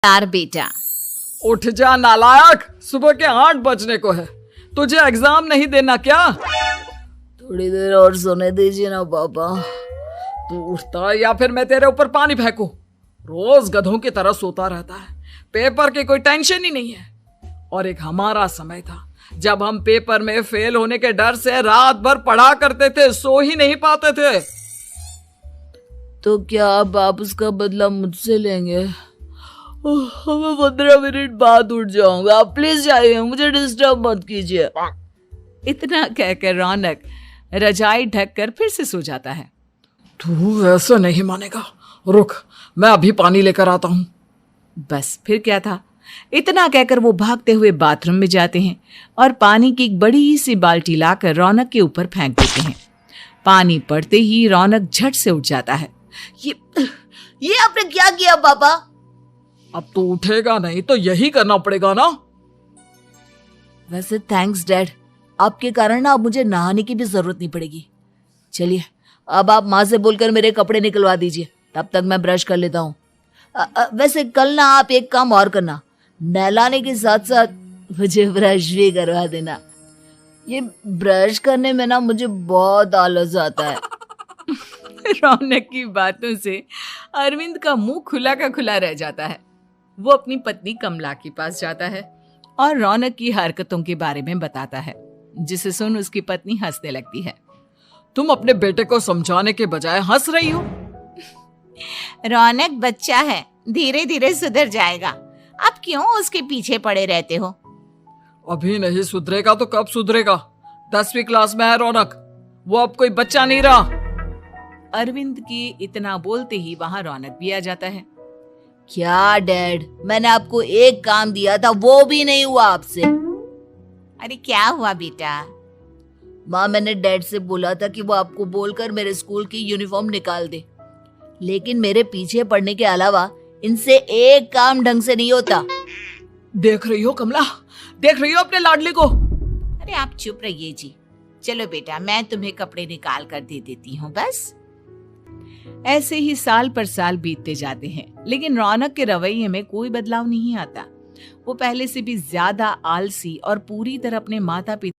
यार बेटा, उठ जा नालायक, सुबह के 8 बजने को है। तुझे एग्जाम नहीं देना क्या? थोड़ी देर और सोने दीजिए ना पापा। तू उठता या फिर मैं तेरे ऊपर पानी फेंकूं? रोज गधों की तरह सोता रहता है। पेपर की कोई टेंशन ही नहीं है। और एक हमारा समय था जब हम पेपर में फेल होने के डर से रात भर पढ़ा करते थे, सो ही नहीं पाते थे। तो क्या अब आप उसका बदला मुझसे लेंगे? मैं 15 मिनट बाद उठ जाऊंगा, आप प्लीज जाइए, मुझे डिस्टर्ब मत कीजिए। इतना कहकर रौनक रजाई ढककर फिर से सो जाता है। तू ऐसा नहीं मानेगा, रुक मैं अभी पानी लेकर आता हूं। बस फिर क्या था, इतना कहकर वो भागते हुए बाथरूम में जाते हैं और पानी की एक बड़ी सी बाल्टी लाकर रौनक के ऊपर फेंक देते हैं। पानी पड़ते ही रौनक झट से उठ जाता है। ये आपने क्या किया पापा? अब तू उठेगा नहीं तो यही करना पड़ेगा ना। वैसे थैंक्स डैड, आपके कारण ना अब मुझे नहाने की भी जरूरत नहीं पड़ेगी। चलिए अब आप माँ से बोलकर मेरे कपड़े निकलवा दीजिए, तब तक मैं ब्रश कर लेता हूँ। वैसे कल ना आप एक काम और करना, नहलाने के साथ साथ मुझे ब्रश भी करवा देना। ये ब्रश करने में ना मुझे बहुत आलस आता है। रौनक की बातों से अरविंद का मुंह खुला का खुला रह जाता है। वो अपनी पत्नी कमला के पास जाता है और रौनक की हरकतों के बारे में बताता है, जिसे सुन उसकी पत्नी हंसने लगती है। तुम अपने बेटे को समझाने के बजाय हंस रही हो। रौनक बच्चा है, धीरे धीरे सुधर जाएगा। आप क्यों उसके पीछे पड़े रहते हो? अभी नहीं सुधरेगा तो कब सुधरेगा? 10वीं क्लास में है रौनक, वो अब कोई बच्चा नहीं रहा। अरविंद की इतना बोलते ही वहां रौनक भी आ जाता है। क्या डैड, मैंने आपको एक काम दिया था, वो भी नहीं हुआ आपसे। अरे क्या हुआ बेटा? माँ, मैंने डैड से बोला था कि वो आपको बोलकर मेरे स्कूल की यूनिफॉर्म निकाल दे, लेकिन मेरे पीछे पड़ने के अलावा इनसे एक काम ढंग से नहीं होता। देख रही हो कमला, देख रही हो अपने लाडले को? अरे आप चुप रहिए जी। चलो बेटा, मैं तुम्हें कपड़े निकाल कर दे देती हूँ। बस ऐसे ही साल पर साल बीतते जाते हैं, लेकिन रौनक के रवैये में कोई बदलाव नहीं आता। वो पहले से भी ज्यादा आलसी और पूरी तरह अपने माता पिता